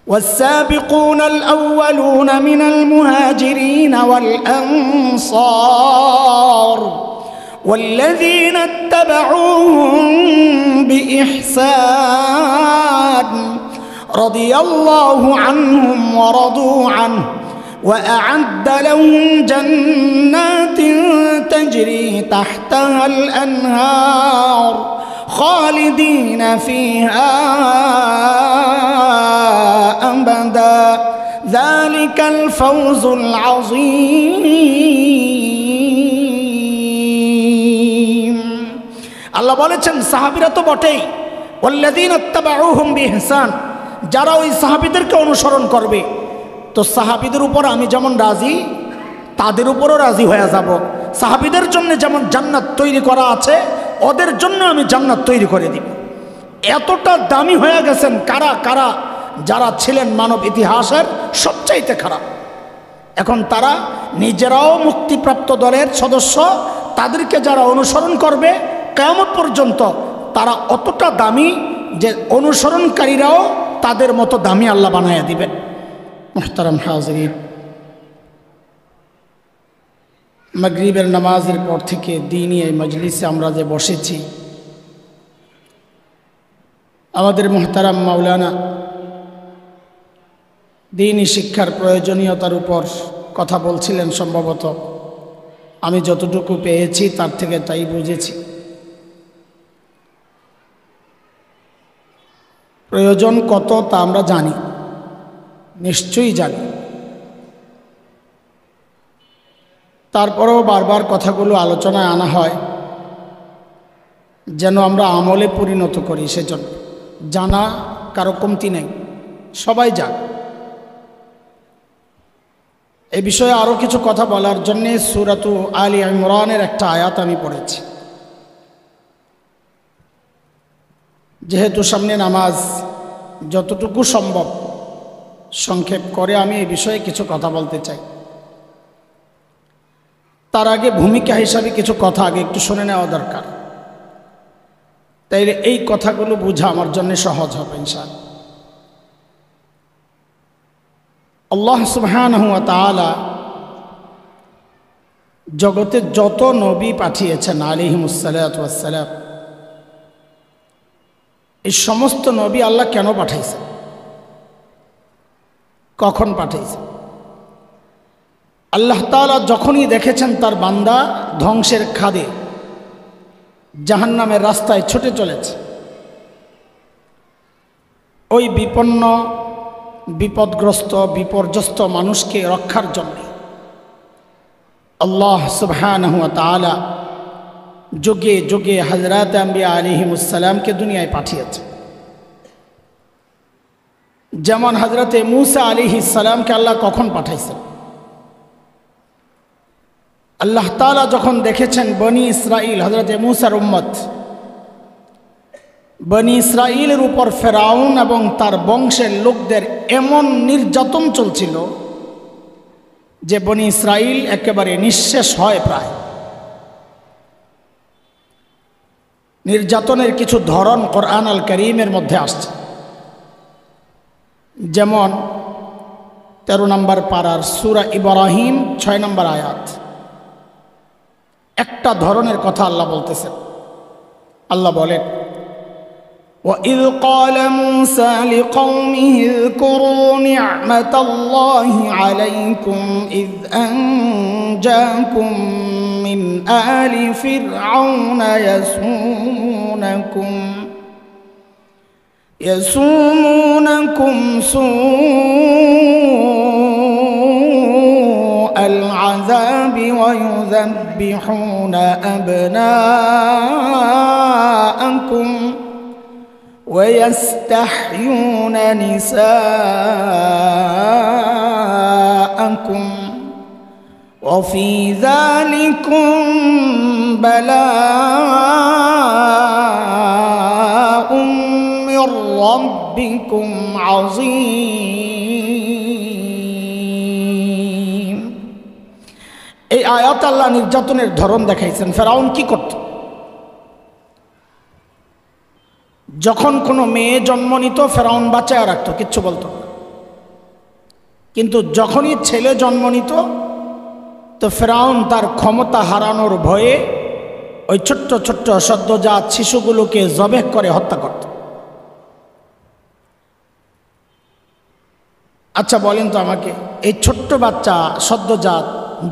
والسابقون الأولون من المهاجرين والأنصار والذين اتبعوهم بإحسان رضي الله عنهم ورضوا عنه وأعد لهم جنات تجري تحتها الأنهار خالدين فيها أبدا ذلك الفوز العظيم আল্লাহ বলেছেন সাহাবীরা তো বটেই ওয়াল্লাযীনা ইত্তাবাউহুম বিইহসান যারা ওই সাহাবীদেরকে অনুসরণ করবে তো সাহাবীদের উপর আমি যেমন রাজি তাদের উপরও রাজি হয়ে যাব সাহাবীদের জন্য যেমন জান্নাত তৈরি করা আছে ওদের জন্য আমি জান্নাত তৈরি করে দিব এতটা দামি হয়ে গেছেন কারা কারা যারা ছিলেন মানব ইতিহাসের সবচাইতে খারাপ এখন তারা নিজেরাও মুক্তিপ্রাপ্ত দলের সদস্য তাদেরকে যারা অনুসরণ করবে কিয়ামত পর্যন্ত তারা অতটা দামি যে অনুসরণকারীরাও তাদের মতো দামি আল্লাহ বানায়া দিবেন মুহতারাম হাজিরিন মাগরিবের নামাজের পর থেকে দ্বীনি এই মজলিসে আমরা যে বসেছি আমাদের মুহতারাম মাওলানা দ্বীনি শিক্ষার প্রয়োজনীয়তার উপর কথা বলছিলেন সম্ভবত আমি যতটুকু পেয়েছি তার থেকে তাই বুঝেছি প্রয়োজন কত তা আমরা জানি নিশ্চয়ই জানি তারপরেও বারবার কথাগুলো আলোচনায় আনা হয় যেন আমরা আমলে পরিণত করি সেজন্য জানা কারো কমতি নেই সবাই জানে এই বিষয়ে আরও কিছু কথা বলার জন্যে সূরাতু আলী ইমরানের একটা আয়াত আমি পড়েছি যেহেতু সামনে নামাজ যতটুকু সম্ভব সংক্ষেপ করে আমি এই বিষয়ে কিছু কথা বলতে চাই তার আগে ভূমিকা হিসাবে কিছু কথা আগে একটু শুনে নেওয়া দরকার তাইলে এই কথাগুলো বোঝা আমার জন্য সহজ হবে ইনশাআল্লাহ আল্লাহ সুবহানাহু ওয়া তাআলা জগতে যত নবী পাঠিয়েছেন আলাইহিমুসসালাতু ওয়াসসালাম এই সমস্ত নবী আল্লাহ কেন পাঠাইছেন কখন পাঠাইছেন আল্লাহ তাআলা যখনই দেখেছেন তার বান্দা ধ্বংসের খাদে জাহান্নামের রাস্তায় ছুটে চলেছে ওই বিপন্ন বিপদগ্রস্ত বিপর্যস্ত মানুষকে রক্ষার জন্য আল্লাহ সুবহানাহু ওয়া তাআলা যুগে যুগে হযরত আম্বিয়া আলাইহিমুসসালামকে দুনিয়ায় পাঠিয়েছে যেমন হযরতে মূসা আলাইহিস সালামকে আল্লাহ কখন পাঠাইছেন আল্লাহ তাআলা যখন দেখেছেন বনি ইসরাইল হযরতে মূসার উম্মত বনি ইসরাইলের উপর ফেরাউন এবং তার বংশের লোকদের এমন নির্যাতন চলছিল যে বনি ইসরাইল একেবারে নিঃশেষ হয় প্রায় নির্যাতনের কিছু ধরন কোরআন আল কারীমের মধ্যে আসছে যেমন 13 নম্বর পারার সূরা ইব্রাহিম 6 নম্বর আয়াত একটা ধরনের কথা আল্লাহ বলতেছেন আল্লাহ বলেন وَإِذْ قَالَ مُوسَى لِقَوْمِهِ اذْكُرُوا نِعْمَةَ اللَّهِ عَلَيْكُمْ إِذْ أَنْجَاكُمْ مِنْ آلِ فِرْعَوْنَ يَسُومُونَكُمْ سُوءَ الْعَذَابِ وَيُذَبِّحُونَ أَبْنَاءَكُمْ وَيَسْتَحْيُونَ نِسَاءَكُمْ وَفِي ذَلِكُمْ بَلَاءٌ مِّن رَّبِّكُمْ عَظِيمٌ এই আয়াত আল্লাহ নির্যাতনের ধরন দেখাইছেন ফেরাউন কি করত যখন কোনো মেয়ে জন্ম নিত ফেরাউন বাঁচায় রাখতো কিচ্ছু বলতো না কিন্তু যখনই ছেলে জন্ম নিত তো ফেরাউন তার ক্ষমতা হারানোর ভয়ে ওই ছোট্ট ছোট্ট সদ্যজাত শিশুগুলোকে জবেহ করে হত্যা করত। আচ্ছা বলেন তো আমাকে, এই ছোট্ট বাচ্চা সদ্যজাত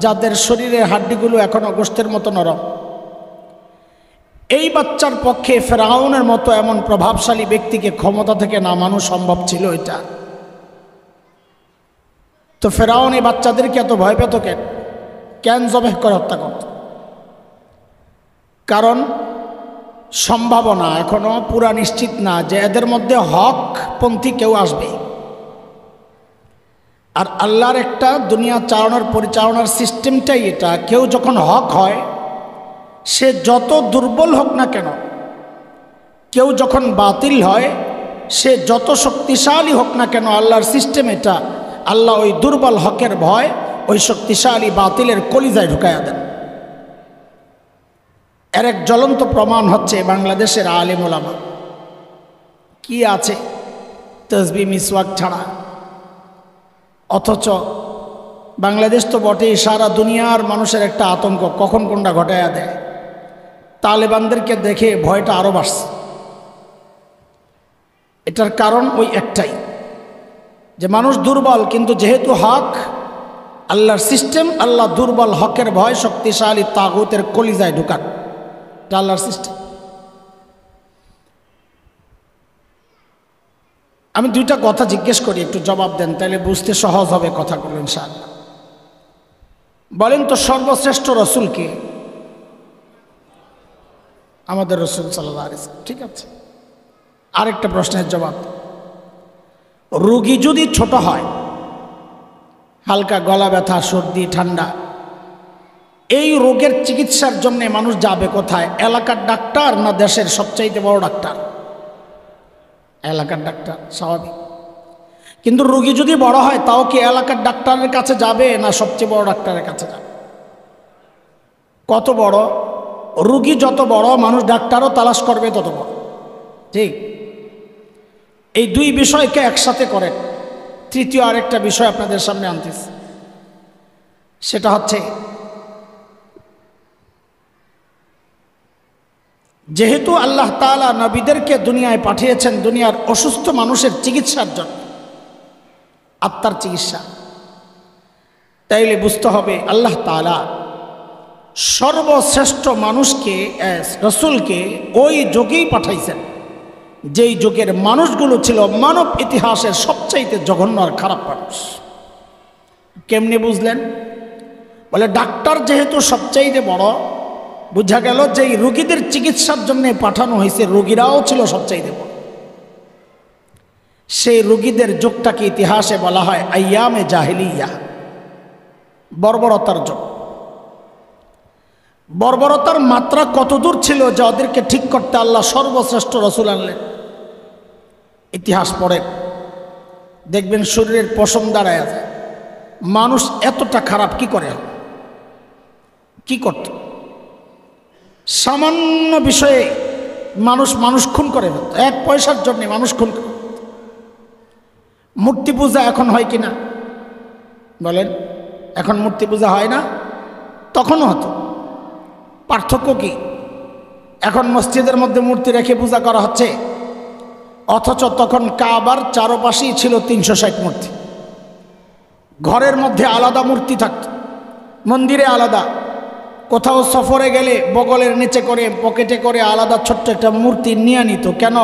যাদের শরীরের হাড্ডিগুলো এখনো গোশতের মতো নরম, এই বাচ্চার পক্ষে ফেরাউনের মতো এমন প্রভাবশালী ব্যক্তিকে ক্ষমতা থেকে নামানো সম্ভব ছিল এটা? তো ফেরাউন এই বাচ্চাদেরকে এত ভয় পেত কেন জবেহ করে হত্যা করত? কারণ সম্ভাবনা এখনো পুরা নিশ্চিত না যে এদের মধ্যে হকপন্থী কেউ আসবে। আর আল্লাহর একটা দুনিয়া চালানোর পরিচালনার সিস্টেমটাই এটা, কেউ যখন হক হয় সে যত দুর্বল হোক না কেন, কেউ যখন বাতিল হয় সে যত শক্তিশালী হোক না কেন, আল্লাহর সিস্টেম এটা, আল্লাহ ওই দুর্বল হকের ভয় ওই শক্তিশালী বাতিলের কলিজায় ঢুকাইয়া দেন। এর এক জ্বলন্ত প্রমাণ হচ্ছে বাংলাদেশের আলেম ওলামা। কি আছে তসবিহ মিসওয়াক ছাড়া? অথচ বাংলাদেশ তো বটেই, সারা দুনিয়ার মানুষের একটা আতঙ্ক, কখন কোনটা ঘটাইয়া দেয়। তালেবানদেরকে দেখে ভয়টা আরও বাড়ছে। এটার কারণ ওই একটাই যে মানুষ দুর্বল, কিন্তু যেহেতু হক আল্লাহর সিস্টেম, আল্লাহ দুর্বল হকের ভয় শক্তিশালী তাগুতের কলিজায় ঢুকান, এটা আল্লাহর সিস্টেম। আমি দুইটা কথা জিজ্ঞেস করি, একটু জবাব দেন, তাহলে বুঝতে সহজ হবে কথাগুলো ইনশাআল্লাহ। বলেন তো সর্বশ্রেষ্ঠ রসুল কে? আমাদের রসুল সাল্লাল্লাহু আলাইহি ওয়াসাল্লাম। ঠিক আছে, আরেকটা প্রশ্নের জবাব। রোগী যদি ছোট হয়, হালকা গলা ব্যথা, সর্দি, ঠান্ডা, এই রোগের চিকিৎসার জন্য মানুষ যাবে কোথায়? এলাকার ডাক্তার না দেশের সবচাইতে বড় ডাক্তার? এলাকার ডাক্তার, স্বাভাবিক। কিন্তু রোগী যদি বড় হয়, তাও কি এলাকার ডাক্তারের কাছে যাবে না সবচেয়ে বড় ডাক্তারের কাছে যাবে? কত বড় রোগী যত বড়, মানুষ ডাক্তারও তালাশ করবে তত বড়। ঠিক, এই দুই বিষয়কে একসাথে করেন। তৃতীয় আরেকটা বিষয় আপনাদের সামনে আনতেছি, সেটা হচ্ছে যেহেতু আল্লাহ তাআলা নবীদেরকে দুনিয়ায় পাঠিয়েছেন দুনিয়ার অসুস্থ মানুষের চিকিৎসার জন্য, আত্মার চিকিৎসা, তাইলে বুঝতে হবে আল্লাহ তাআলা সর্বশ্রেষ্ঠ মানুষকে, রসুলকে ওই যুগেই পাঠাইছেন যেই যুগের মানুষগুলো ছিল মানব ইতিহাসের সবচাইতে জঘন্য আর খারাপ মানুষ। কেমনে বুঝলেন? বলে ডাক্তার যেহেতু সবচাইতে বড়, বোঝা গেল যে এই রোগীদের চিকিৎসার জন্য পাঠানো হয়েছে, রোগীরাও ছিল সবচাইতে বড়। সেই রোগীদের যুগটাকে ইতিহাসে বলা হয় আইয়ামে জাহিলিয়া, বর্বরতার যুগ। বর্বরতার মাত্রা কতদূর ছিল যে ওদেরকে ঠিক করতে আল্লাহ সর্বশ্রেষ্ঠ রসুল আনলেন। ইতিহাস পড়েন, দেখবেন শরীরের পশম দাঁড়ায় আছে। মানুষ এতটা খারাপ কি করে, কি করত? সামান্য বিষয়ে মানুষ খুন করে ফেলত, এক পয়সার জন্য মানুষ খুন করে। মূর্তি পূজা এখন হয় কিনা বলেন? এখন মূর্তি পূজা হয় না, তখনও হতো। পার্থক্য কি? এখন মসজিদের মধ্যে মূর্তি রেখে পূজা করা হচ্ছে, অথচ তখন কাবার চারপাশেই ছিল 360 মূর্তি। ঘরের মধ্যে আলাদা মূর্তি থাকত, মন্দিরে আলাদা, কোথাও সফরে গেলে বগলের নিচে করে পকেটে করে আলাদা ছোট্ট একটা মূর্তি নিয়ে নিত। কেন?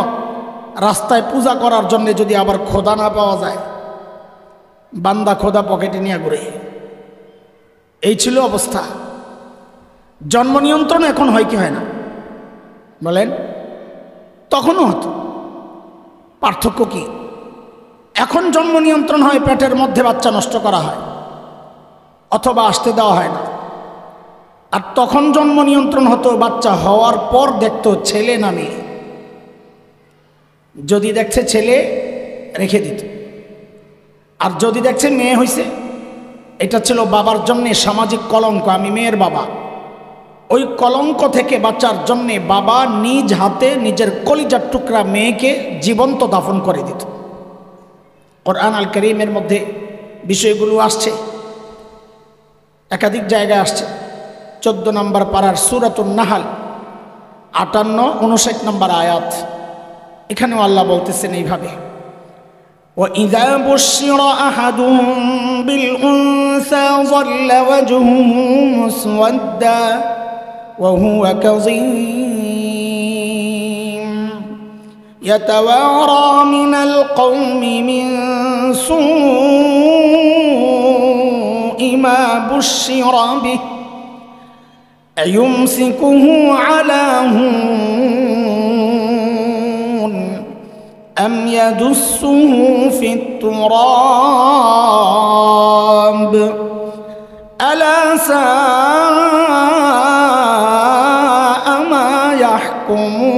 রাস্তায় পূজা করার জন্য যদি আবার খোদা না পাওয়া যায়, বান্দা খোদা পকেটে নিয়ে ঘুরে। এই ছিল অবস্থা। জন্ম নিয়ন্ত্রণ এখন হয় কি হয় না বলেন? তখনও হতো। পার্থক্য কি? এখন জন্ম নিয়ন্ত্রণ হয়, পেটের মধ্যে বাচ্চা নষ্ট করা হয় অথবা আসতে দেওয়া হয় না। আর তখন জন্ম নিয়ন্ত্রণ হতো, বাচ্চা হওয়ার পর দেখতো ছেলে না মেয়ে। যদি দেখছে ছেলে রেখে দিত, আর যদি দেখছে মেয়ে হয়েছে, এটা ছিল বাবার জন্যে সামাজিক কলঙ্ক। আমি মেয়ের বাবা, ওই কলঙ্ক থেকে বাঁচার জন্যে বাবা নিজ হাতে নিজের কলিজার টুকরা মেয়েকে জীবন্ত দাফন করে দিত। কোরআন আল কারীমের মধ্যে বিষয়গুলো আসছে, একাধিক জায়গায় আসছে। 14 নম্বর পারার সূরাতুন নাহাল 58-59 নম্বর আয়াত, এখানেও আল্লাহ বলতেছেন এইভাবে, وَإِذَا بُشِّرَ أَحَدُهُم بِالْأُنثَىٰ ظَلَّ وَجْهُهُ مُسْوَدًّا وَهُوَ كَظِيمٌ يَتَوَارَىٰ مِنَ الْقَوْمِ مِن سُوءِ مَا بُشِّرَ بِهِ أَيُمْسِكُهُ عَلَىٰ هُونٍ أَمْ يَدُسُّهُ فِي التُّرَابِ أَلَا سَاءَ مَا يَحْكُمُونَ।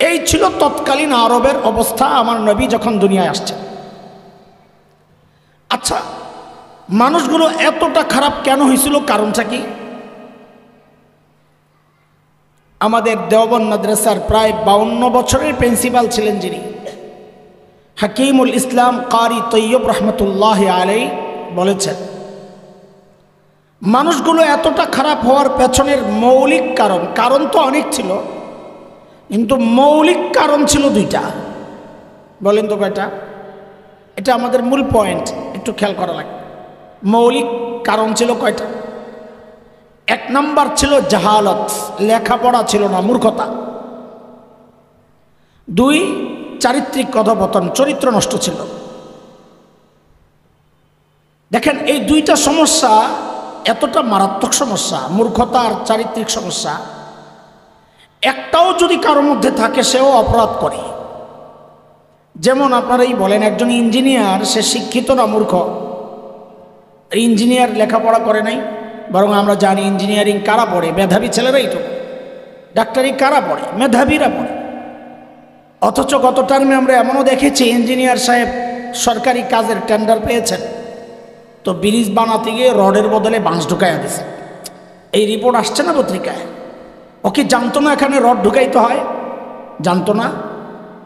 এই ছিল তৎকালীন আরবের অবস্থা আমার নবী যখন দুনিয়ায় আসছেন। আচ্ছা, মানুষগুলো এতটা খারাপ কেন হয়েছিল, কারণটা কি? আমাদের দেওবন্দ মাদ্রাসার প্রায় 52 বছরের প্রিন্সিপাল ছিলেন যিনি, হাকিমুল ইসলাম কারি তৈয়ব রহমতুল্লাহ আলাইহি বলেছেন, মানুষগুলো এতটা খারাপ হওয়ার পেছনের মৌলিক কারণ তো অনেক ছিল, কিন্তু মৌলিক কারণ ছিল 2টা। বলেন তো কয়টা? এটা আমাদের মূল পয়েন্ট, একটু খেয়াল করা লাগবে। মৌলিক কারণ ছিল কয়টা? 1 নম্বর ছিল জাহালত, লেখাপড়া ছিল না, মূর্খতা। 2, চারিত্রিক অধঃপতন, চরিত্র নষ্ট ছিল। দেখেন, এই 2টা সমস্যা এতটা মারাত্মক সমস্যা, মূর্খতা আর চারিত্রিক সমস্যা, একটাও যদি কারোর মধ্যে থাকে সেও অপরাধ করে। যেমন আপনারাই বলেন, একজন ইঞ্জিনিয়ার, সে শিক্ষিত না মূর্খ? ইঞ্জিনিয়ার লেখাপড়া করে নাই, বরং আমরা জানি ইঞ্জিনিয়ারিং কারা পড়ে? মেধাবী ছেলেরাই তো। ডাক্তারি কারা পড়ে? মেধাবীরা পড়ে। অথচ গত টার্মে আমরা এমনও দেখেছি ইঞ্জিনিয়ার সাহেব সরকারি কাজের টেন্ডার পেয়েছেন, তো ব্রিজ বানাতে গিয়ে রডের বদলে বাঁশ ঢুকাইয়া দিছে। এই রিপোর্ট আসছে না পত্রিকায়। ও কি জানতো না এখানে রড ঢুকাইতে হয়? জানতো না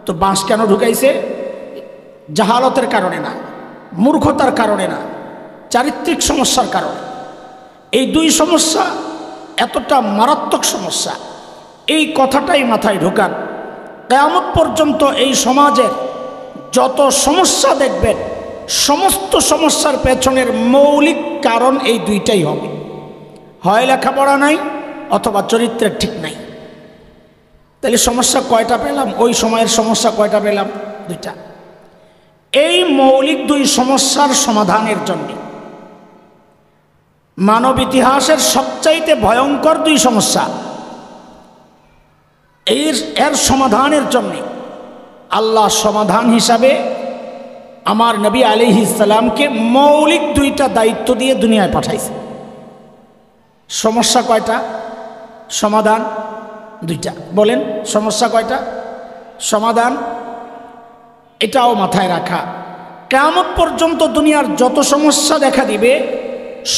তো বাঁশ কেন ঢুকাইছে? জাহালতের কারণে না, মূর্খতার কারণে না, চারিত্রিক সমস্যার কারণে। এই 2 সমস্যা এতটা মারাত্মক সমস্যা, এই কথাটাই মাথায় ঢোকান। কিয়ামত পর্যন্ত এই সমাজের যত সমস্যা দেখবেন, সমস্ত সমস্যার পেছনের মৌলিক কারণ এই 2টাই হবে, হয় লেখাপড়া নাই অথবা চরিত্রের ঠিক নাই। তাহলে সমস্যা কয়টা পেলাম? ওই সময়ের সমস্যা কয়টা পেলাম? 2টা। এই মৌলিক 2 সমস্যার সমাধানের জন্য, মানব ইতিহাসের সবচাইতে ভয়ঙ্কর 2 সমস্যা, এর সমাধানের জন্য আল্লাহ সমাধান হিসাবে আমার নবী আলাইহিস সালামকে মৌলিক 2টা দায়িত্ব দিয়ে দুনিয়ায় পাঠাইছে। সমস্যা কয়টা? সমাধান 2টা। বলেন, সমস্যা কয়টা? সমাধান। এটাও মাথায় রাখা। কিয়ামত পর্যন্ত দুনিয়ার যত সমস্যা দেখা দিবে,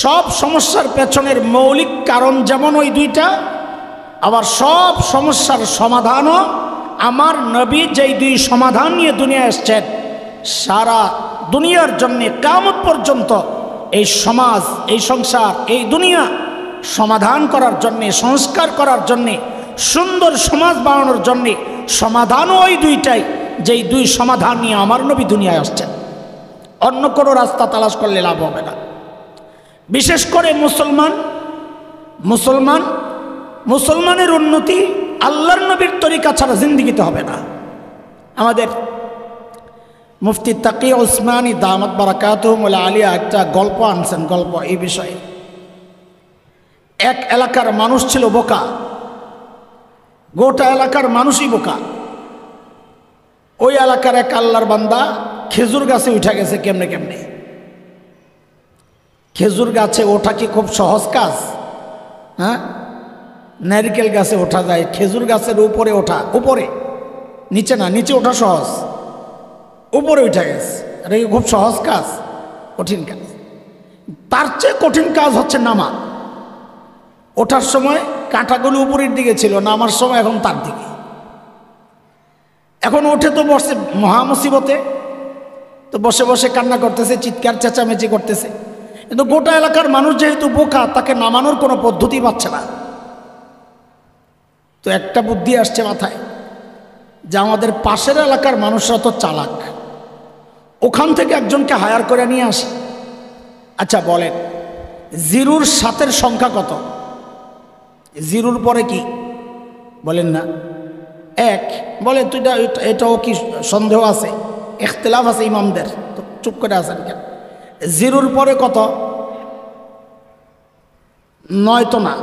সব সমস্যার পেছনের মৌলিক কারণ যেমন ওই 2টা, আবার সব সমস্যার সমাধানও আমার নবী যেই 2 সমাধান নিয়ে দুনিয়ায় এসেছেন, সারা দুনিয়ার জন্যে কিয়ামত পর্যন্ত এই সমাজ, এই সংসার, এই দুনিয়া সমাধান করার জন্যে, সংস্কার করার জন্যে, সুন্দর সমাজ বানানোর জন্যে সমাধানও ওই 2টাই, যেই 2 সমাধান নিয়ে আমার নবী দুনিয়ায় আসছেন। অন্য কোনো রাস্তা তালাশ করলে লাভ হবে না। বিশেষ করে মুসলমানের উন্নতি আল্লাহর নবীর তরিকা ছাড়া জিন্দিগিতে হবে না। আমাদের মুফতি তাকি উসমানী দামাত বারাকাতুহুম আলিয়া একটা গল্প আনছেন, গল্প এই বিষয়ে। এক এলাকার মানুষ ছিল বোকা, গোটা এলাকার মানুষই বোকা। ওই এলাকার এক আল্লাহর বান্দা খেজুর গাছে উঠে গেছে। কেমনে? খেজুর গাছে ওঠা কি খুব সহজ কাজ? হ্যাঁ, নারকেল গাছে ওঠা যায়, খেজুর গাছের উপরে ওঠা, উপরে, নিচে না, নিচে ওঠা সহজ, উপরে উঠে গেছে। এটা কি খুব সহজ কাজ? কঠিন কাজ। তার চেয়ে কঠিন কাজ হচ্ছে নামা। ওঠার সময় কাঁটাগুলো উপরের দিকে ছিল, নামার সময় এখন তার দিকে। এখন ওঠে তো বসে মহা মুসিবতে, তো বসে বসে কান্না করতেছে, চিৎকার চেঁচামেচি করতেছে। কিন্তু গোটা এলাকার মানুষ যেহেতু বোকা, তাকে নামানোর কোনো পদ্ধতি পাচ্ছে না। তো একটা বুদ্ধি আসছে মাথায় যে আমাদের পাশের এলাকার মানুষরা তো চালাক, ওখান থেকে একজনকে হায়ার করে নিয়ে আসি। আচ্ছা বলেন, 0-র 7-এর সংখ্যা কত? 0-র পরে কি বলেন না? 1। বলে তুই এটাও কি সন্দেহ আছে? ইখতিলাফ আছে ইমামদের, তো চুপ করে আছেন কেন? 0-র পরে কত? 9 তো না,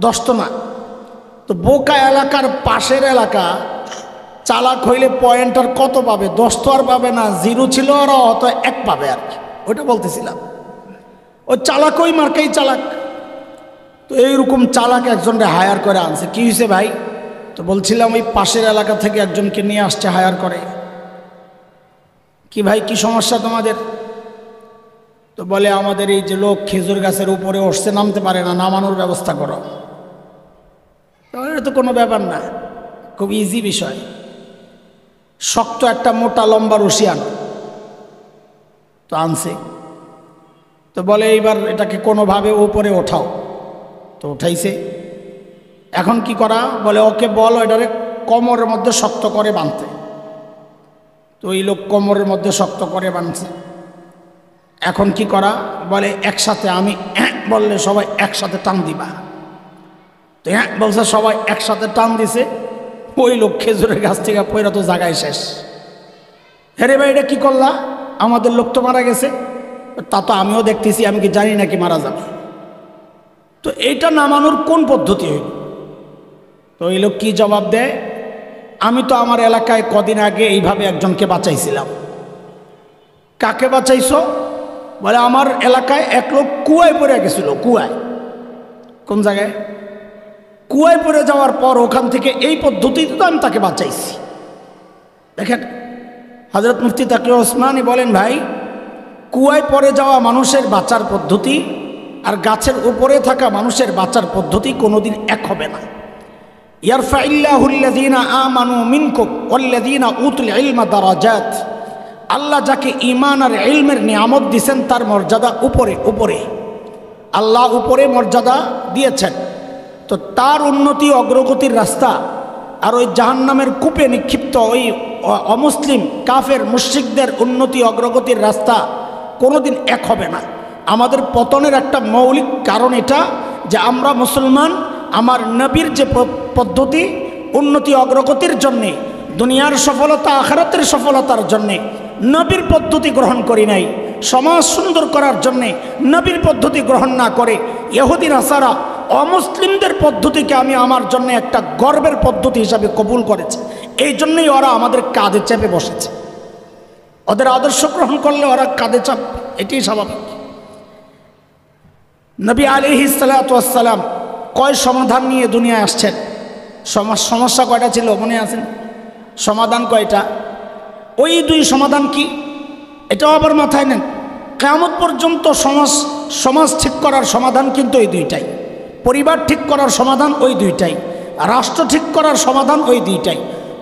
10 তো না। তো বোকা এলাকার পাশের এলাকা চালাক হইলে পয়েন্টার কত পাবে? 10 তো আর পাবে না, 0 ছিল আর অত 1 পাবে আর কি, ওইটা বলতেছিলাম। ও চালাক, ওই মার্কেই চালাক। তো এইরকম চালাক একজনকে হায়ার করে আনছে। কি হয়েছে ভাই? তো বলছিলাম ওই পাশের এলাকা থেকে একজনকে নিয়ে আসছে হায়ার করে। কি ভাই, কি সমস্যা তোমাদের? তো বলে আমাদের এই যে লোক খেজুর গাছের উপরে উঠছে, নামতে পারে না, নামানোর ব্যবস্থা করো। তাহলে তো কোনো ব্যাপার না, খুব ইজি বিষয়। শক্ত একটা মোটা লম্বা রশি আন। তো আনছে। তো বলে এইবার এটাকে কোনোভাবে উপরে ওঠাও। তো উঠাইছে। এখন কি করা? বলে ওকে বলো এটারে কোমরের মধ্যে শক্ত করে বাঁধতে। তো এই লোক কোমরের মধ্যে শক্ত করে বাঁধছে। এখন কি করা? বলে একসাথে, আমি বললে সবাই একসাথে টান দিবা। তো বলছে, সবাই একসাথে টান দিছে। ওই লোক খেজুরের গাছ থেকে পয়রা তো জায়গায় শেষ। হেরে ভাই, এটা কি করলা? আমাদের লোক তো মারা গেছে। তা তো আমিও দেখতেছি, আমি কি জানি নাকি মারা যাবে? তো এইটা নামানোর কোন পদ্ধতি হইল? তো এই লোক কি জবাব দেয়? আমি তো আমার এলাকায় কদিন আগে এইভাবে একজনকে বাঁচাইছিলাম। কাকে বাঁচাইছো? বলে আমার এলাকায় এক লোক কুয়ায় পড়ে গেছিল। কুয়ায়? কোন জায়গায়? কুয়ায় পড়ে যাওয়ার পর ওখান থেকে এই পদ্ধতিতে তো আমি তাকে বাঁচাইছি। দেখেন, হযরত মুফতি তাকি ওসমানী বলেন, ভাই কুয়ায় পড়ে যাওয়া মানুষের বাঁচার পদ্ধতি আর গাছের উপরে থাকা মানুষের বাঁচার পদ্ধতি কোনোদিন এক হবে না। ইয়ারফাইল্লাহুল্লাযীনা আমানু মিনকুম ওয়াল্লাযীনা উতুল ইলমা দারাজাত। আল্লাহ যাকে ঈমান আর ইলমের নিয়ামত দিয়েছেন তার মর্যাদা উপরে উপরে, আল্লাহ উপরে মর্যাদা দিয়েছেন। তো তার উন্নতি অগ্রগতির রাস্তা আর ওই জাহান্নামের কূপে নিক্ষিপ্ত ওই অমুসলিম কাফের মুশরিকদের উন্নতি অগ্রগতির রাস্তা কোনোদিন এক হবে না। আমাদের পতনের একটা মৌলিক কারণ এটা যে আমরা মুসলমান আমার নবীর যে পদ্ধতি উন্নতি অগ্রগতির জন্যে, দুনিয়ার সফলতা আখিরাতের সফলতার জন্যে নবীর পদ্ধতি গ্রহণ করি নাই। সমাজ সুন্দর করার জন্যে নবীর পদ্ধতি গ্রহণ না করে ইহুদি নাসারা অমুসলিমদের পদ্ধতিকে আমি আমার জন্য একটা গর্বের পদ্ধতি হিসাবে কবুল করেছি। এই জন্যই ওরা আমাদের কাঁধে চেপে বসেছে। ওদের আদর্শ গ্রহণ করলে ওরা কাঁধে চাপ, এটাই স্বাভাবিক। নবী আলাইহিস সালাতু ওয়াস সালাম কয় সমাধান নিয়ে দুনিয়ায় আসছেন? সমস্যা কয়টা ছিল মনে আছেন? সমাধান কয়টা? ওই 2 সমাধান কি? এটাও আবার মাথায় নেন। কিয়ামত পর্যন্ত সমাজ ঠিক করার সমাধান কিন্তু ওই 2টাই। পরিবার ঠিক করার সমাধান ওই 2টাই। রাষ্ট্র ঠিক করার সমাধান ওই 2টাই।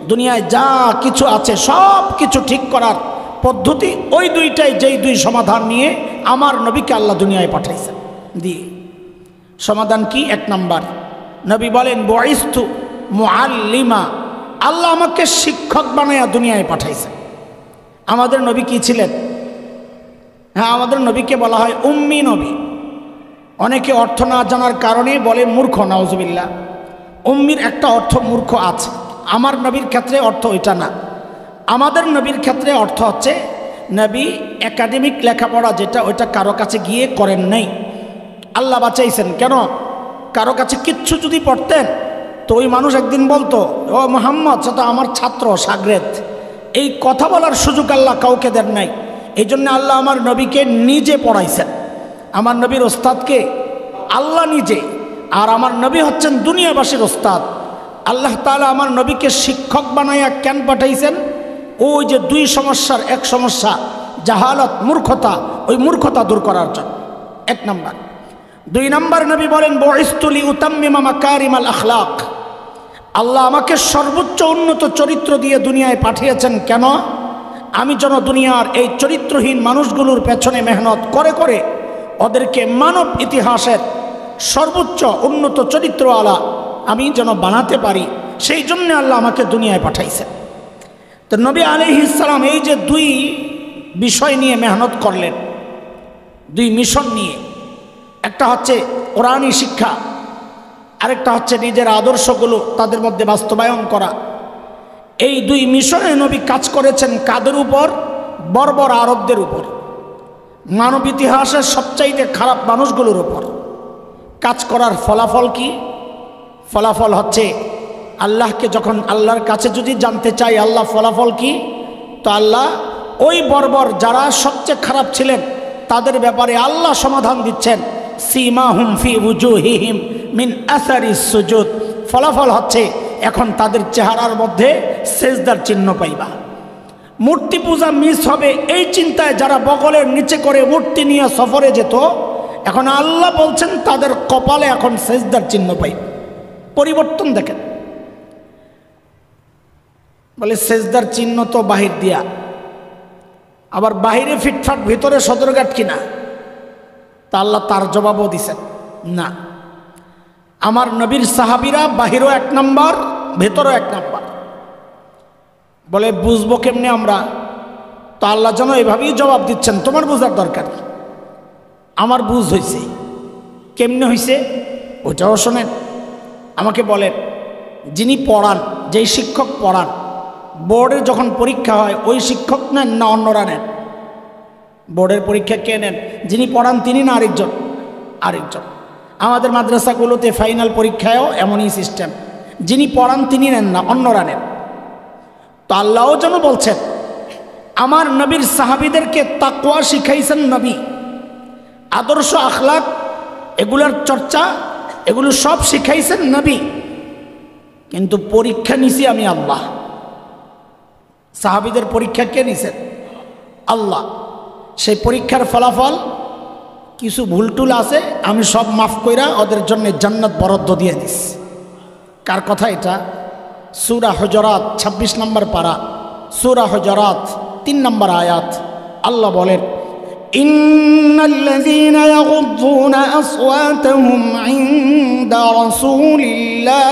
দুনিয়ায় যা কিছু আছে সব কিছু ঠিক করার পদ্ধতি ওই 2টাই, যেই 2 সমাধান নিয়ে আমার নবীকে আল্লাহ দুনিয়ায় পাঠাইছেন। দিয়ে সমাধান কি? 1 নাম্বার, নবী বলেন বুইস্তু মুআল্লিমা। আল্লাহ আমাকে শিক্ষক বানায়া দুনিয়ায় পাঠাইছেন। আমাদের নবী কি ছিলেন? হ্যাঁ, আমাদের নবীকে বলা হয় উম্মি নবী। অনেকে অর্থ না জানার কারণে বলে মূর্খ। নাউজুবিল্লাহ। উম্মির একটা অর্থ মূর্খ আছে, আমার নবীর ক্ষেত্রে অর্থ ওইটা না। আমাদের নবীর ক্ষেত্রে অর্থ হচ্ছে নবী একাডেমিক লেখাপড়া যেটা, ওইটা কারো কাছে গিয়ে করেন নাই। আল্লাহ বাঁচাইছেন। কেন? কারো কাছে কিচ্ছু যদি পড়তেন তো ওই মানুষ একদিন বলতো, ও মুহাম্মদ সেটা আমার ছাত্র শাগরেদ। এই কথা বলার সুযোগ আল্লাহ কাউকে দেন নাই। এই জন্য আল্লাহ আমার নবীকে নিজে পড়াইছেন। আমার নবীর ওস্তাদকে আল্লাহ নিজে, আর আমার নবী হচ্ছেন দুনিয়াবাসীর ওস্তাদ। আল্লাহ তাআলা আমার নবীকে শিক্ষক বানাইয়া কেন পাঠাইছেন? ওই যে 2 সমস্যার এক সমস্যা জাহালত, মূর্খতা, ওই মূর্খতা দূর করার জন্য 1 নাম্বার। 2 নাম্বার, নবী বলেন বুইস্তু লিউতাম্মিমা মাকারিমাল আখলাক। আল্লাহ আমাকে সর্বোচ্চ উন্নত চরিত্র দিয়ে দুনিয়ায় পাঠিয়েছেন কেন? আমি যেন দুনিয়ার এই চরিত্রহীন মানুষগুলোর পেছনে মেহনত করে করে ওদেরকে মানব ইতিহাসের সর্বোচ্চ উন্নত চরিত্রওয়ালা আমি যেন বানাতে পারি, সেই জন্য আল্লাহ আমাকে দুনিয়ায় পাঠাইছেন। তো নবী আলাইহিস সালাম এই যে দুই বিষয় নিয়ে মেহনত করলেন, দুই মিশন নিয়ে, একটা হচ্ছে কোরআনী শিক্ষা, আরেকটা হচ্ছে নিজের আদর্শগুলো তাদের মধ্যে বাস্তবায়ন করা। এই দুই মিশনে নবী কাজ করেছেন কাদের উপর? বর্বর আরবদের উপর, মানব ইতিহাসের সবচাইতে খারাপ মানুষগুলোর উপর। কাজ করার ফলাফল কি? ফলাফল হচ্ছে আল্লাহকে যখন আল্লাহর কাছে যদি জানতে চাই আল্লাহ ফলাফল কি, তো আল্লাহ ওই বর্বর যারা সবচেয়ে খারাপ ছিলেন তাদের ব্যাপারে আল্লাহ সমাধান দিচ্ছেন, সীমাহুম ফি উজুহিহিম মিন আসারিস সুজুদ। ফলাফল হচ্ছে এখন তাদের চেহারার মধ্যে সেজদার চিহ্ন পাইবা। মূর্তি পূজা মিস হবে এই চিন্তায় যারা বগলের নিচে করে মূর্তি নিয়ে সফরে যেত, এখন আল্লাহ বলছেন তাদের কপালে এখন সেজদার চিহ্ন পাই। পরিবর্তন দেখেন, বলে সেজদার চিহ্ন তো বাহির দিয়া, আবার বাহিরে ফিটফাট ভিতরে সদরঘাট কিনা? তা আল্লাহ তার জবাবও দিছেন না, আমার নবীর সাহাবীরা বাহিরও এক নাম্বার ভেতরও এক নাম্বার। বলে বুঝবো কেমনে আমরা? তো আল্লাহ যেন এভাবেই জবাব দিচ্ছেন, তোমার বোঝার দরকার, আমার বুঝ হয়েছে। কেমনে হয়েছে ওটাও শোনেন। আমাকে বলেন, যিনি পড়ান, যেই শিক্ষক পড়ান, বোর্ডের যখন পরীক্ষা হয় ওই শিক্ষক নেন না অন্যরা নেন? বোর্ডের পরীক্ষা কে নেন? যিনি পড়ান তিনি না আরেকজন? আরেকজন। আমাদের মাদ্রাসাগুলোতে ফাইনাল পরীক্ষায়ও এমনই সিস্টেম, যিনি পড়ান তিনি নেন না, অন্যরা নেন। তো আল্লাহও যেন বলছেন আমার নবীর সাহাবীদেরকে তাকওয়া শিখাইছেন নবী, আদর্শ আখলাক এগুলোর চর্চা এগুলো সব শিখাইছেন নবী, কিন্তু পরীক্ষা নিছি আমি আল্লাহ। সাহাবীদের পরীক্ষা কে নিছেন? আল্লাহ। সেই পরীক্ষার ফলাফল কিছু ভুলটুল আছে, আমি সব মাফ কইরা ওদের জন্য জান্নাত বরাদ্দ দিয়ে দিস। কার কথা এটা? সূরা হুজুরাত 26 নম্বর পারা, সূরা হুজুরাত 3 নম্বর আয়াত। আল্লাহ বলেন, ইন্নাল্লাযীনা ইয়াগুদ্দুনা আসওয়াতাহুম ইনদা রাসূলিল্লাহ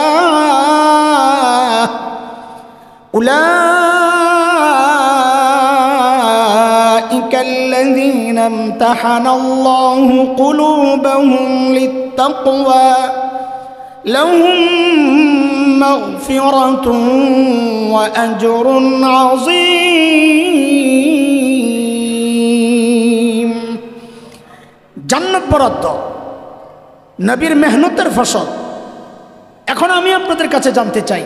উলাইকা আল্লাযীনা ইমতাহানাল্লাহু কুলুবাহুম লিত্তাকওয়া লাহুম মাগফিরাতুন ওয়া আজরুন আযীম। জান্নাত বরাদ্দ, নবীর মেহনতের ফসল। এখন আমি আপনাদের কাছে জানতে চাই,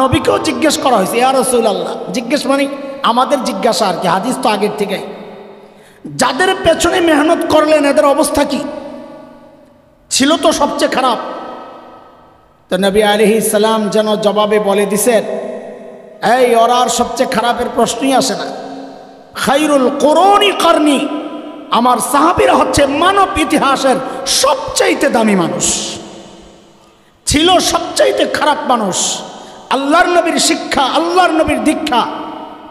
নবীকেও জিজ্ঞেস করা হয়েছে, ইয়া রাসূলুল্লাহ। জিজ্ঞেস মানে আমাদের জিজ্ঞাসা আর কি, হাদিস তো আগের থেকেই। যাদের পেছনে মেহনত করলেন এদের অবস্থা কি ছিল? তো সবচেয়ে খারাপ। তো নবী আলাইহিস সালাম যেন জবাবে বলে দিছেন, এই ওরা আর সবচেয়ে খারাপের প্রশ্নই আসে না। খায়রুল কুরুনি কারনি, আমার সাহাবীরা হচ্ছে মানব ইতিহাসের সবচাইতে দামি মানুষ, ছিল সবচাইতে খারাপ মানুষ। আল্লাহর নবীর শিক্ষা, আল্লাহর নবীর দীক্ষা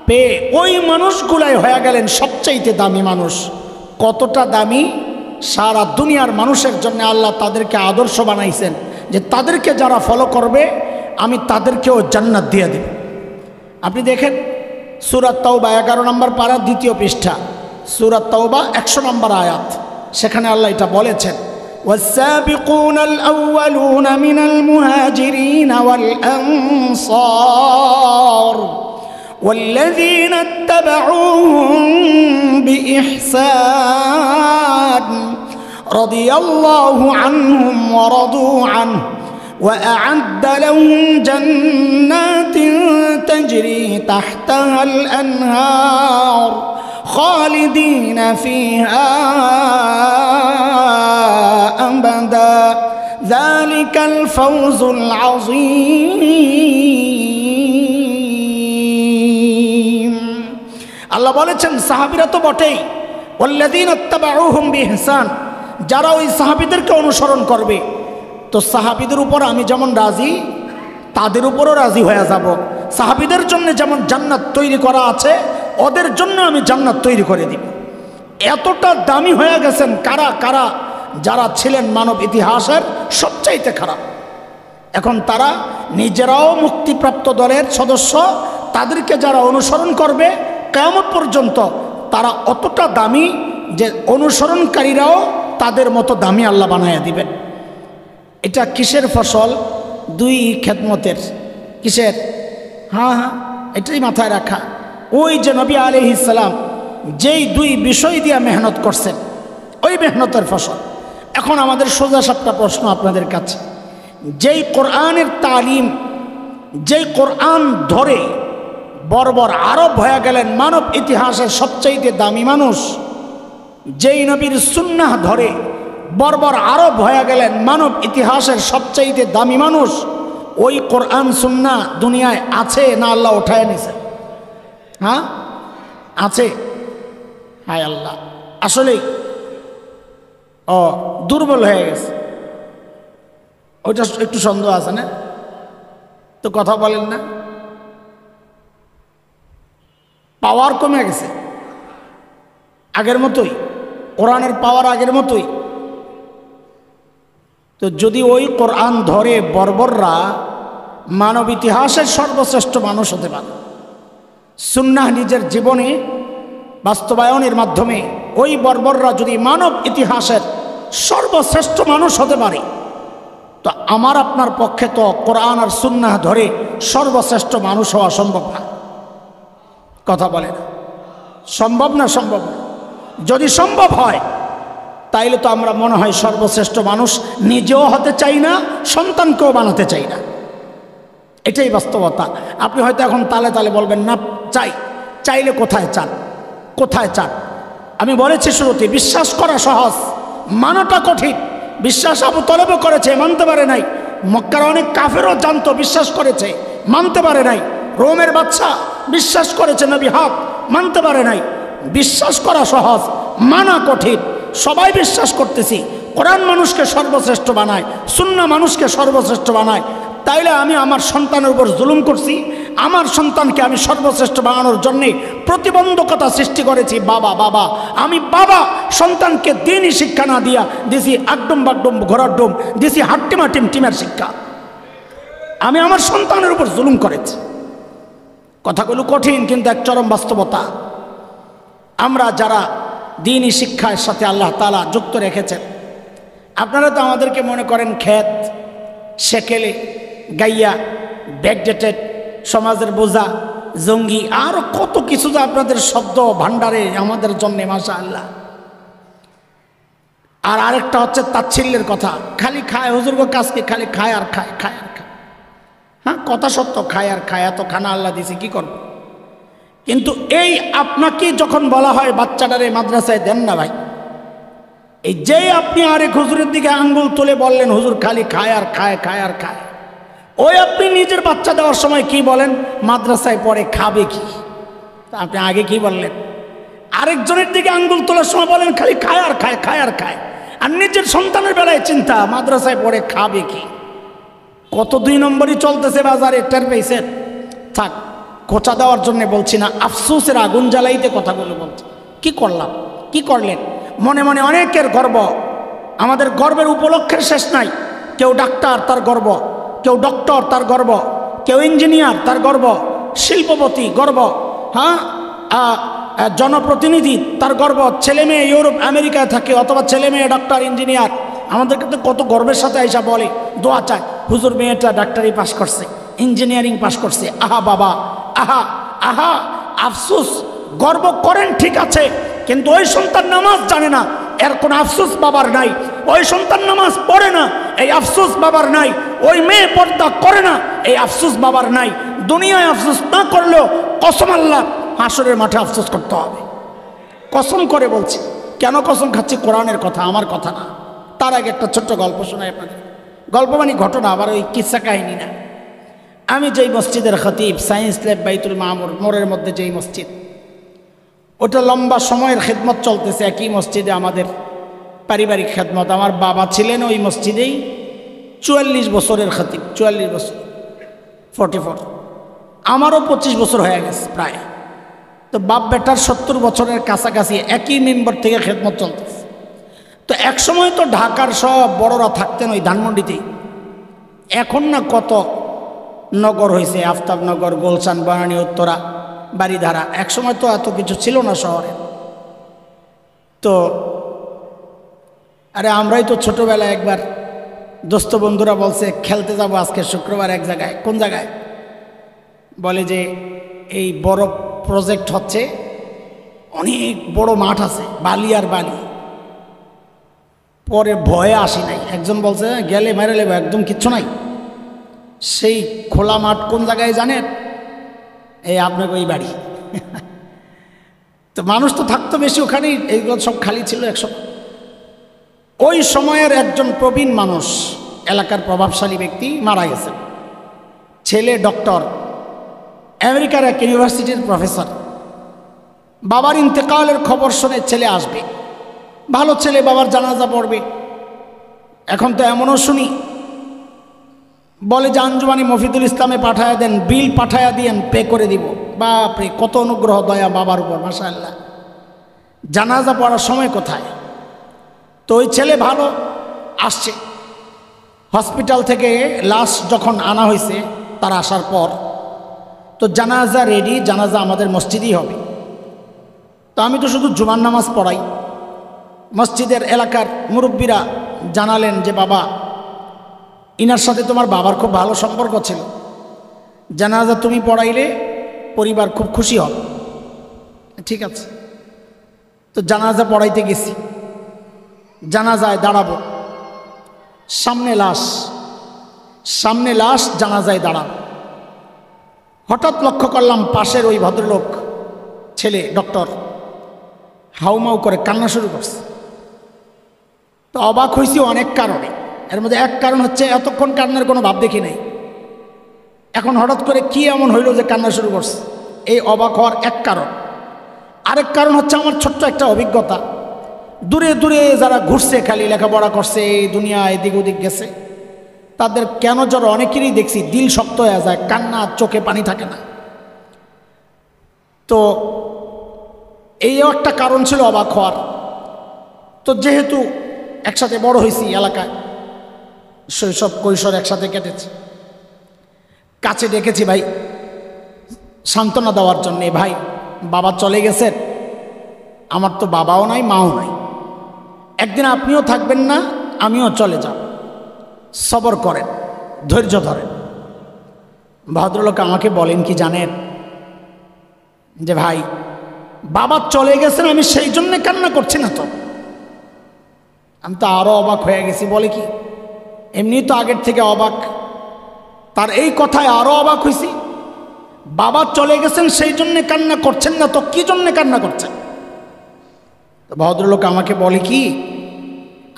পেয়ে ওই মানুষগুলাই হয়ে গেলেন সবচাইতে দামি মানুষ। কতটা দামি? সারা দুনিয়ার মানুষের জন্য আল্লাহ তাদেরকে আদর্শ বানাইছেন, যে তাদেরকে যারা ফলো করবে আমি তাদেরকেও জান্নাত দিয়ে দেব। আপনি দেখেন সূরা তাওবা 11 নম্বর পারা 2য় পৃষ্ঠা, সূরা তাওবা 100 নম্বর আয়াত, সেখানে আল্লাহ এটা বলেছেন, والسابقون الأولون من المهاجرين والأنصار والذين اتبعوهم بإحسان رضي الله عنهم ورضوا عنه وأعد لهم جنات تجري تحتها الأنهار خالدين فيها أبدا ذلك الفوز العظيم। আল্লাহ বলেছেন সাহাবীরা তো বটেই, ওয়াল্লাযীনা ইত্তাবাউহুম বিইহসান, যারা ওই সাহাবীদেরকে অনুসরণ করবে, তো সাহাবীদের উপর আমি যেমন রাজি তাদের উপরও রাজি হয়ে যাব। সাহাবীদের জন্য যেমন জান্নাত তৈরি করা আছে, ওদের জন্য আমি জান্নাত তৈরি করে দিব। এতটা দামি হয়ে গেছেন কারা কারা, যারা ছিলেন মানব ইতিহাসের সবচাইতে খারাপ। এখন তারা নিজেরাও মুক্তিপ্রাপ্ত দলের সদস্য, তাদেরকে যারা অনুসরণ করবে কিয়ামত পর্যন্ত তারা অতটা দামি যে অনুসরণকারীরাও তাদের মতো দামি আল্লাহ বানায়া দিবেন। এটা কিসের ফসল? দুই খেদমতের। কিসের? হ্যাঁ, এটাই মাথায় রাখা। ওই যে নবী আলাইহিস সালাম যেই দুই বিষয় দিয়ে মেহনত করছেন, ওই মেহনতের ফসল। এখন আমাদের সোজা সাপটা প্রশ্ন আপনাদের কাছে, যেই কোরআনের তালিম, যেই কোরআন ধরে বর্বর আরব হয়ে গেলেন মানব ইতিহাসের সবচাইতে দামি মানুষ, যেই নবীর সুন্নাহ ধরে বর্বর আরব হয়ে গেলেন মানব ইতিহাসের সবচাইতে দামি মানুষ, ওই কোরআন সুন্নাহ দুনিয়ায় আছে না আল্লাহ উঠায় নিছে? হ্যাঁ, আছে। হায় আল্লাহ, আসলেই দুর্বল হয়ে গেছে। ওইটা একটু সন্দেহ আছে না? তো কথা বলেন না, পাওয়ার কমে গেছে। আগের মতোই কোরআনের পাওয়ার আগের মতোই। তো যদি ওই কোরআন ধরে বর্বররা মানব ইতিহাসের সর্বশ্রেষ্ঠ মানুষ হতে পারে, সুন্নাহ নিজের জীবনে বাস্তবায়নের মাধ্যমে ওই বর্বররা যদি মানব ইতিহাসের সর্বশ্রেষ্ঠ মানুষ হতে পারে, তো আমার আপনার পক্ষে তো কোরআন আর সুন্নাহ ধরে সর্বশ্রেষ্ঠ মানুষ হওয়া সম্ভব না। কথা বলে না, সম্ভব না? সম্ভব না। যদি সম্ভব হয় তাইলে তো আমরা মনে হয় সর্বশ্রেষ্ঠ মানুষ নিজেও হতে চাই না, সন্তানকেও বানাতে চাই না। এটাই বাস্তবতা। আপনি হয়তো এখন তালে তালে বলবেন না, চাইলে কোথায় চান, কোথায় চান? আমি বলেছি শুরুতে, বিশ্বাস করা সহজ, মানাটা কঠিন। বিশ্বাস আবু তলেবও করেছে, মানতে পারে নাই। মক্কার অনেক কাফেরও জানতো, বিশ্বাস করেছে, মানতে পারে নাই। রোমের বাদশা বিশ্বাস করেছে নবী হক, মানতে পারে নাই। বিশ্বাস করা সহজ, মানা কঠিন। সবাই বিশ্বাস করতেছি কোরআন মানুষকে সর্বশ্রেষ্ঠ বানায়, সুন্নাহ মানুষকে সর্বশ্রেষ্ঠ বানায়। তাইলে আমি আমার সন্তানের উপর জুলুম করছি, আমার সন্তানকে আমি সর্বশ্রেষ্ঠ বানানোর জন্যে প্রতিবন্ধকতা সৃষ্টি করেছি। বাবা আমি সন্তানকে দিনই শিক্ষা না দিয়া দিছি আগডুম বাগডুম ঘোড়ার ডুম, দিছি হাট্টিমা টিমের শিক্ষা। আমি আমার সন্তানের উপর জুলুম করেছি। কথাগুলো কঠিন, কিন্তু এক চরম বাস্তবতা। আমরা যারা দিনই শিক্ষার সাথে আল্লাহ তাআলা যুক্ত রেখেছেন, আপনারা তো আমাদেরকে মনে করেন খেত, সেকেলে, গাইয়া, ব্যাকডেটেড, সমাজের বোঝা, জঙ্গি, আরো কত কিছু যে আপনাদের শব্দ ভান্ডারে আমাদের জন্য, মাশাআল্লাহ। আর আরেকটা হচ্ছে তাচ্ছিল্যের কথা, খালি খায়। হুজুরগো কাজকে খালি খায় আর খায়, খায় আর খায়। হ্যাঁ, কথা সত্য, খায় আর খায়। এত খানা আল্লাহ দিছে, কি করব? কিন্তু এই আপনাকে যখন বলা হয় বাচ্চাটারে মাদ্রাসায় দেন না ভাই, এই যে আপনি আরেক হুজুরের দিকে আঙ্গুল তুলে বললেন হুজুর খালি খায় আর খায়, খায় আর খায়, ওই আপনি নিজের বাচ্চা দেওয়ার সময় কি বলেন? মাদ্রাসায় পড়ে, খাবে কি? আপনি আগে কি বললেন? আরেকজনের দিকে আঙ্গুল তোলার সময় বলেন খালি খায় আর খায়, খায় আর খায়। আর নিজের সন্তানের বেলায় চিন্তা, মাদ্রাসায় পড়ে খাবে কি? কত 2 নম্বরই চলতেছে বাজারে, টের পেয়েছেন? থাক, খোঁচা দেওয়ার জন্য বলছি না, আফসোসের আগুন জ্বালাইতে কথাগুলো বলছি। কি করলাম, কি করলেন? মনে মনে অনেকের গর্ব। আমাদের গর্বের উপলক্ষের শেষ নাই। কেউ ডাক্তার, তার গর্ব; কেউ ডক্টর, তার গর্ব; কেউ ইঞ্জিনিয়ার, তার গর্ব; শিল্পপতি, গর্ব; হ্যাঁ, জনপ্রতিনিধি, তার গর্ব। ছেলে মেয়ে ইউরোপ আমেরিকায় থাকে, অথবা ছেলে মেয়ে ডাক্তার, ইঞ্জিনিয়ার। আমাদেরকে তো কত গর্বের সাথে আইসা বলে, দোয়া চায়, হুজুর মেয়েটা ডাক্তারি পাশ করছে, ইঞ্জিনিয়ারিং পাশ করছে। আহা বাবা, আহা আহা, আফসোস। গর্ব করেন ঠিক আছে, কিন্তু ওই সন্তান নামাজ জানে না, এর কোনো আফসোস বাবার নাই। ওই সন্তান নামাজ পড়ে না, এই আফসোস বাবার নাই। ওই মেয়ে পর্দা করে না, এই আফসোস বাবার নাই। দুনিয়ায় আফসোস না করলেও কসম আল্লাহ, হাসরের মাঠে আফসোস করতে হবে। কসম করে বলছি। কেন কসম খাচ্ছি? কোরআনের কথা, আমার কথা না। তার আগে একটা ছোট্ট গল্প শোনাই আপনাদের। গল্প মানে ঘটনা, আবার ওই কিচ্ছা কাহিনী না। আমি যেই মসজিদের খতিব, সায়েন্স ল্যাব বাইতুল মামুর মোড়ের মধ্যে যেই মসজিদ, ওটা লম্বা সময়ের খেদমত চলতেছে একই মসজিদে, আমাদের পারিবারিক খেদমত। আমার বাবা ছিলেন ওই মসজিদেই 44 বছরের খতিব, 44 বছর। 44। আমারও 25 বছর হয়ে গেছে প্রায়। তো বাপ বেটার 70 বছরের কাছাকাছি একই মেম্বার থেকে খেদমত চলতেছে। তো এক সময় তো ঢাকার সব বড়রা থাকতেন ওই ধানমন্ডিতেই। এখন না কত নগর হয়েছে, আফতাবনগর, গোলশান, বনানী, উত্তরা, বাড়িধারা। এক সময় তো এত কিছু ছিল না শহরে। তো আরে আমরাই তো ছোটবেলায় একবার দোস্ত বন্ধুরা বলছে খেলতে যাব আজকে শুক্রবার এক জায়গায়। কোন জায়গায়? বলে যে এই বড় প্রজেক্ট হচ্ছে, অনেক বড় মাঠ আছে, বালি আর বালি। পরে ভয়ে আসি নাই। একজন বলছে গেলে মেরে নেব, একদম কিচ্ছু নাই। সেই খোলা মাঠ কোন জায়গায় জানেন? এই আপনাকে ওই বাড়ি। তো মানুষ তো থাকতো বেশি ওখানেই, এইগুলো সব খালি ছিল একসময়। ওই সময়ের একজন প্রবীণ মানুষ, এলাকার প্রভাবশালী ব্যক্তি মারা গেছে। ছেলে ডক্টর, আমেরিকার এক ইউনিভার্সিটির প্রফেসর। বাবার ইন্তেকালের খবর শুনে ছেলে আসবে, ভালো ছেলে, বাবার জানাজা পড়বে। এখন তো এমনও শুনি বলে যে আঞ্জুমানি মফিদুল ইসলামে পাঠায়া দেন, বিল পাঠায়া দিয়েন, পে করে দিব। বাপরে, কত অনুগ্রহ দয়া বাবার উপর, মাশাআল্লাহ। জানাজা পড়ার সময় কোথায়? তো ওই ছেলে ভালো আসছে। হসপিটাল থেকে লাশ যখন আনা হয়েছে, তার আসার পর তো জানাজা রেডি, জানাজা আমাদের মসজিদেই হবে। তো আমি তো শুধু জুমার নামাজ পড়াই। মসজিদের এলাকার মুরব্বীরা জানালেন যে বাবা, ইনার সাথে তোমার বাবার খুব ভালো সম্পর্ক ছিল, জানাজা তুমি পড়াইলে পরিবার খুব খুশি হবে। ঠিক আছে। তো জানাজা পড়াইতে গেছি, জানাজায় দাঁড়াবো, সামনে লাশ, সামনে লাশ, জানাজায় দাঁড়াবো। হঠাৎ লক্ষ্য করলাম পাশের ওই ভদ্রলোক, ছেলে ডক্টর, হাউমাউ করে কান্না শুরু করছে। তো অবাক হয়েছি অনেক কারণে। এর মধ্যে এক কারণ হচ্ছে এতক্ষণ কান্নার কোনো ভাব দেখি নাই, এখন হঠাৎ করে কি এমন হইল যে কান্না শুরু করছে, এই অবাক হওয়ার এক কারণ। আরেক কারণ হচ্ছে আমার ছোট্ট একটা অভিজ্ঞতা। দূরে দূরে যারা ঘুরছে, খালি লেখাপড়া করছে, এই দুনিয়া এদিক ওদিক গেছে, তাদের কেন যেন অনেকেরই দেখছি দিল শক্ত হয়ে যায়, কান্না, চোখে পানি থাকে না। তো এইও একটা কারণ ছিল অবাক হওয়ার। তো যেহেতু একসাথে বড় হয়েছি এলাকায়, শৈশব কৈশোর একসাথে কেটেছে, কাছে ডেকেছি ভাই সান্ত্বনা দেওয়ার জন্যে। ভাই, বাবা চলে গেছেন, আমার তো বাবাও নাই, মাও নাই, একদিন আপনিও থাকবেন না, আমিও চলে যাব, সবর করেন, ধৈর্য ধরেন। ভদ্রলোক আমাকে বলেন কি জানেন? যে ভাই, বাবা চলে গেছেন, আমি সেই জন্যে কান্না করছি না তো। আমি তো আরও অবাক হয়ে গেছি। বলে কি, এমনি তো আগের থেকে অবাক, তার এই কথায় আরও অবাক হয়েছি। বাবা চলে গেছেন সেই জন্যে কান্না করছেন না তো কি জন্যে কান্না করছেন? ভদ্রলোক আমাকে বলে কি,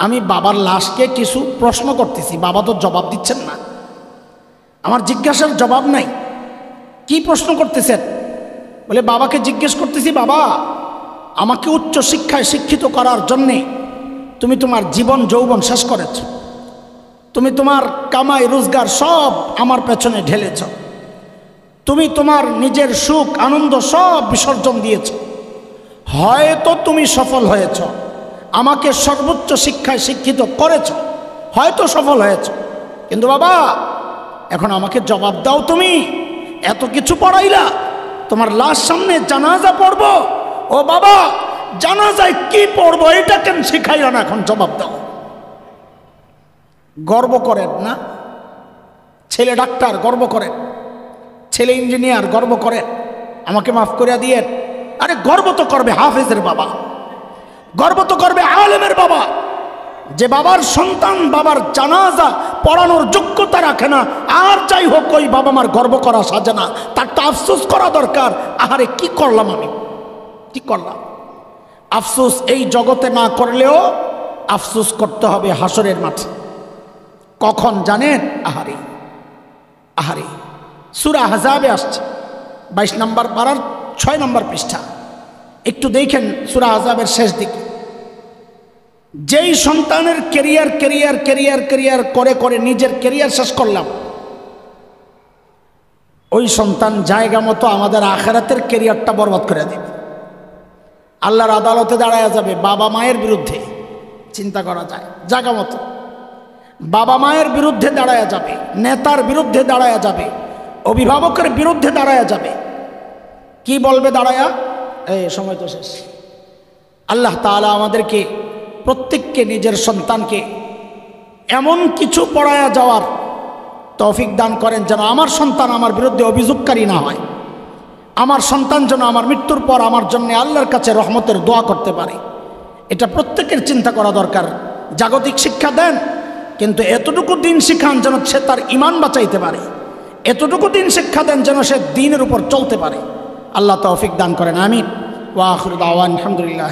আমি বাবার লাশকে কিছু প্রশ্ন করতেছি, বাবা তো জবাব দিচ্ছেন না, আমার জিজ্ঞাসার জবাব নাই। কি প্রশ্ন করতেছেন? বলে বাবাকে জিজ্ঞেস করতেছি, বাবা আমাকে উচ্চ শিক্ষায় শিক্ষিত করার জন্যে তুমি তোমার জীবন যৌবন শেষ করেছ, তুমি তোমার কামাই রোজগার সব আমার পেছনে ঢেলেছ, তুমি তোমার নিজের সুখ আনন্দ সব বিসর্জন দিয়েছ, হয়তো তুমি সফল হয়েছ, আমাকে সর্বোচ্চ শিক্ষায় শিক্ষিত করেছ, হয়তো সফল হয়েছ, কিন্তু বাবা এখন আমাকে জবাব দাও, তুমি এত কিছু পড়াইলা, তোমার লাশ সামনে জানাজা পড়বো, ও বাবা জানাজায় কি পড়বো এটা কেন শিখাইলা না, এখন জবাব দাও। গর্ব করেন না? ছেলে ডাক্তার, গর্ব করেন, ছেলে ইঞ্জিনিয়ার, গর্ব করেন, আমাকে মাফ করে দিয়েন। আরে গর্ব তো করবে হাফেজের বাবা, গর্ব তো করবে আলেমের বাবা, যে বাবার সন্তান বাবার জানাজা পড়ানোর যোগ্যতা রাখে না। আর যাই হোক, ওই বাবা মার গর্ব করা সাজে না, তার তো আফসোস করা দরকার। আহারে কি করলাম আমি, কি করলাম? আফসোস এই জগতে না করলেও আফসোস করতে হবে হাসরের মাঠে। কখন জানেন? আহারে আহারে, সূরা আহজাবে আসছে 22 নম্বর পারার 6 নম্বর পৃষ্ঠা। একটু দেখেন সূরা আহজাবের শেষ দিকে, যেই সন্তানের কেরিয়ার কেরিয়ার কেরিয়ার কেরিয়ার করে করে নিজের কেরিয়ার শেষ করলাম, ওই সন্তান জায়গা মতো আমাদের আখেরাতের ক্যারিয়ারটা বরবাদ করে দেবে। আল্লাহর আদালতে দাঁড়ায় যাবে বাবা মায়ের বিরুদ্ধে। চিন্তা করা যায়, জায়গা মতো বাবা মায়ের বিরুদ্ধে দাঁড়ায় যাবে, নেতার বিরুদ্ধে দাঁড়ায় যাবে, অভিভাবকের বিরুদ্ধে দাঁড়ায় যাবে। কি বলবে দাঁড়ায়া? এই সময় তো শেষ। আল্লাহ তাআলা আমাদেরকে প্রত্যেককে নিজের সন্তানকে এমন কিছু পড়ায়া যাওয়ার তৌফিক দান করেন যেন আমার সন্তান আমার বিরুদ্ধে অভিযোগকারী না হয়। আমার সন্তান যেন আমার মৃত্যুর পর আমার জন্য আল্লাহর কাছে রহমতের দোয়া করতে পারে। এটা প্রত্যেকের চিন্তা করা দরকার। জাগতিক শিক্ষা দেন, কিন্তু এতটুকু দিন শিখান যেন সে তার ঈমান বাঁচাইতে পারে। এতটুকু দিন শিক্ষা দেন যেন সে দ্বীনের উপর চলতে পারে। আল্লাহ তৌফিক দান করেন, আমিন। ওয়া আখিরু দাওয়ানা আলহামদুলিল্লাহ।